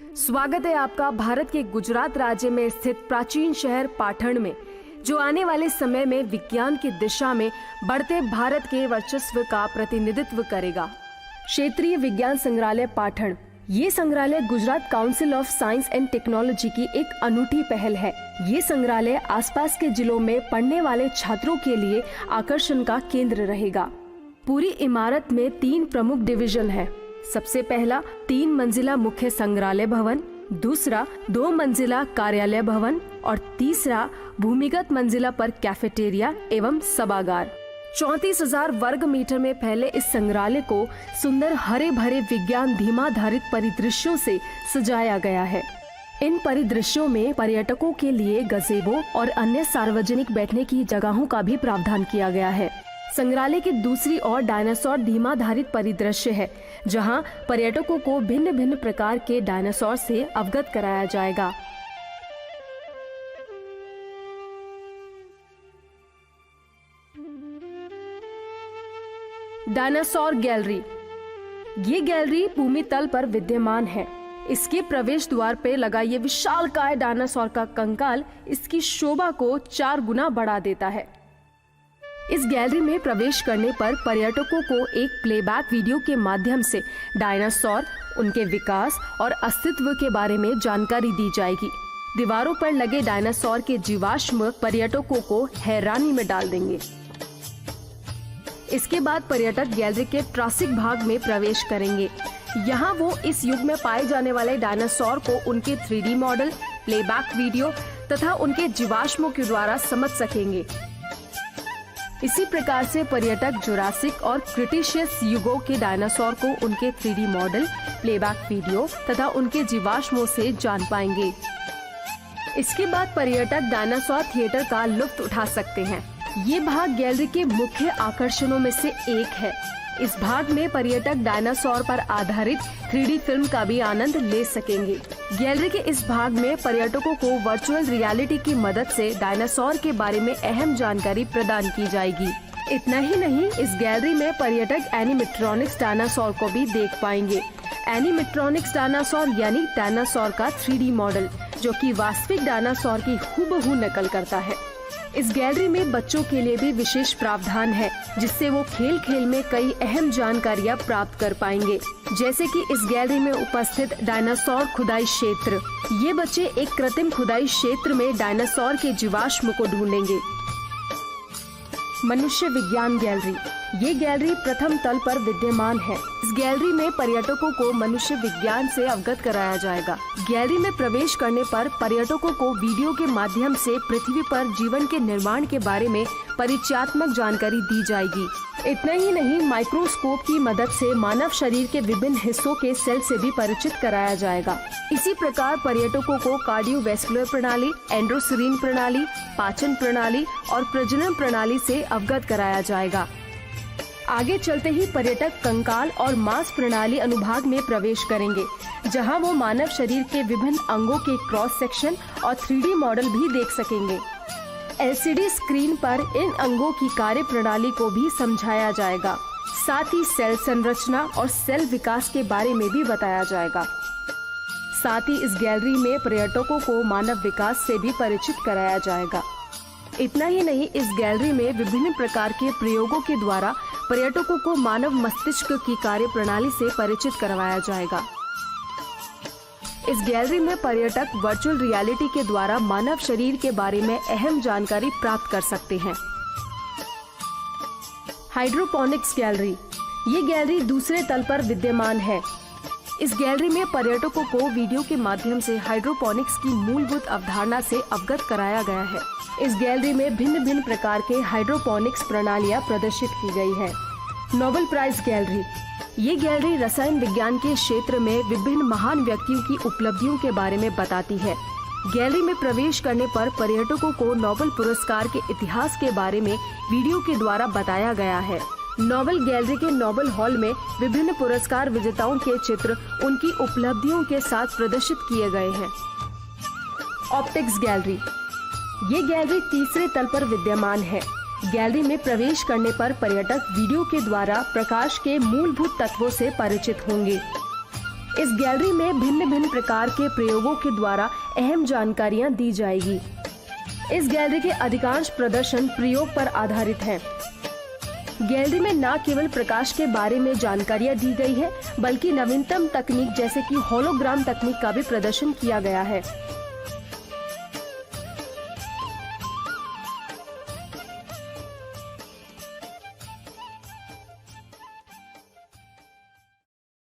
स्वागत है आपका भारत के गुजरात राज्य में स्थित प्राचीन शहर पाटण में, जो आने वाले समय में विज्ञान की दिशा में बढ़ते भारत के वर्चस्व का प्रतिनिधित्व करेगा। क्षेत्रीय विज्ञान संग्रहालय पाटण, ये संग्रहालय Gujarat council of science and technology की एक अनूठी पहल है। ये संग्रहालय आसपास के जिलों में पढ़ने वाले छात्रों के लिए आकर्षण का केंद्र रहेगा। पूरी इमारत में 3 प्रमुख डिवीजन है। सबसे पहला 3 मंजिला मुख्य संग्रहालय भवन, दूसरा 2 मंजिला कार्यालय भवन और तीसरा भूमिगत मंजिला पर कैफेटेरिया एवं सभागार। 34,000 वर्ग मीटर में फैले इस संग्रहालय को सुंदर हरे भरे विज्ञान धीमाधारित परिदृश्यों से सजाया गया है। इन परिदृश्यों में पर्यटकों के लिए गज़ेबो और अन्य सार्वजनिक बैठने की जगहों का भी प्रावधान किया गया है। संग्रहालय की दूसरी ओर डायनासोर धीमाधारित परिदृश्य है, जहां पर्यटकों को भिन्न भिन्न प्रकार के डायनासोर से अवगत कराया जाएगा। डायनासोर गैलरी, ये गैलरी भूमि तल पर विद्यमान है। इसके प्रवेश द्वार पे लगा ये विशालकाय डायनासोर का कंकाल इसकी शोभा को 4 गुना बढ़ा देता है। इस गैलरी में प्रवेश करने पर पर्यटकों को एक प्लेबैक वीडियो के माध्यम से डायनासोर, उनके विकास और अस्तित्व के बारे में जानकारी दी जाएगी। दीवारों पर लगे डायनासोर के जीवाश्म पर्यटकों को हैरानी में डाल देंगे। इसके बाद पर्यटक गैलरी के ट्रासिक भाग में प्रवेश करेंगे। यहाँ वो इस युग में पाए जाने वाले डायनासोर को उनके 3D मॉडल, प्लेबैक वीडियो तथा उनके जीवाश्मों के द्वारा समझ सकेंगे। इसी प्रकार से पर्यटक जुरासिक और क्रिटेशियस युगों के डायनासोर को उनके 3D मॉडल, प्लेबैक वीडियो तथा उनके जीवाश्मों से जान पाएंगे। इसके बाद पर्यटक डायनासोर थिएटर का लुत्फ उठा सकते हैं। ये भाग गैलरी के मुख्य आकर्षणों में से एक है। इस भाग में पर्यटक डायनासोर पर आधारित 3D फिल्म का भी आनंद ले सकेंगे। गैलरी के इस भाग में पर्यटकों को वर्चुअल रियलिटी की मदद से डायनासोर के बारे में अहम जानकारी प्रदान की जाएगी। इतना ही नहीं, इस गैलरी में पर्यटक एनिमेट्रॉनिक्स डायनासोर को भी देख पाएंगे। एनिमेट्रॉनिक्स डायनासोर यानी डायनासोर का 3D मॉडल, जो कि वास्तविक डायनासोर की हूबहू नकल करता है। इस गैलरी में बच्चों के लिए भी विशेष प्रावधान है, जिससे वो खेल खेल में कई अहम जानकारियां प्राप्त कर पाएंगे, जैसे कि इस गैलरी में उपस्थित डायनासोर खुदाई क्षेत्र। ये बच्चे एक कृत्रिम खुदाई क्षेत्र में डायनासोर के जीवाश्म को ढूंढेंगे। मनुष्य विज्ञान गैलरी, ये गैलरी प्रथम तल पर विद्यमान है। इस गैलरी में पर्यटकों को मनुष्य विज्ञान से अवगत कराया जाएगा। गैलरी में प्रवेश करने पर पर्यटकों को वीडियो के माध्यम से पृथ्वी पर जीवन के निर्माण के बारे में परिचयात्मक जानकारी दी जाएगी। इतना ही नहीं, माइक्रोस्कोप की मदद से मानव शरीर के विभिन्न हिस्सों के सेल से भी परिचित कराया जाएगा। इसी प्रकार पर्यटकों को कार्डियोवैस्कुलर प्रणाली, एंडोक्राइन प्रणाली, पाचन प्रणाली और प्रजनन प्रणाली से अवगत कराया जाएगा। आगे चलते ही पर्यटक कंकाल और मांस प्रणाली अनुभाग में प्रवेश करेंगे, जहां वो मानव शरीर के विभिन्न अंगों के क्रॉस सेक्शन और 3D मॉडल भी देख सकेंगे। LCD स्क्रीन पर इन अंगों की कार्य प्रणाली को भी समझाया जाएगा। साथ ही सेल संरचना और सेल विकास के बारे में भी बताया जाएगा। साथ ही इस गैलरी में पर्यटकों को मानव विकास से भी परिचित कराया जाएगा। इतना ही नहीं, इस गैलरी में विभिन्न प्रकार के प्रयोगों के द्वारा पर्यटकों को मानव मस्तिष्क की कार्य प्रणाली से परिचित करवाया जाएगा। इस गैलरी में पर्यटक वर्चुअल रियलिटी के द्वारा मानव शरीर के बारे में अहम जानकारी प्राप्त कर सकते हैं। हाइड्रोपोनिक्स गैलरी, ये गैलरी दूसरे तल पर विद्यमान है। इस गैलरी में पर्यटकों को वीडियो के माध्यम से हाइड्रोपोनिक्स की मूलभूत अवधारणा से अवगत कराया गया है। इस गैलरी में भिन्न भिन्न प्रकार के हाइड्रोपोनिक्स प्रणालियां प्रदर्शित की गई है। नोबेल प्राइज गैलरी, ये गैलरी रसायन विज्ञान के क्षेत्र में विभिन्न महान व्यक्तियों की उपलब्धियों के बारे में बताती है। गैलरी में प्रवेश करने पर पर्यटकों को नोबेल पुरस्कार के इतिहास के बारे में वीडियो के द्वारा बताया गया है। नोबेल गैलरी के नोबेल हॉल में विभिन्न पुरस्कार विजेताओं के चित्र उनकी उपलब्धियों के साथ प्रदर्शित किए गए हैं। ऑप्टिक्स गैलरी, ये गैलरी तीसरे तल पर विद्यमान है। गैलरी में प्रवेश करने पर पर्यटक वीडियो के द्वारा प्रकाश के मूलभूत तत्वों से परिचित होंगे। इस गैलरी में भिन्न भिन्न प्रकार के प्रयोगों के द्वारा अहम जानकारियां दी जाएगी। इस गैलरी के अधिकांश प्रदर्शन प्रयोग पर आधारित हैं। गैलरी में न केवल प्रकाश के बारे में जानकारियां दी गई है, बल्कि नवीनतम तकनीक जैसे कि होलोग्राम तकनीक का भी प्रदर्शन किया गया है।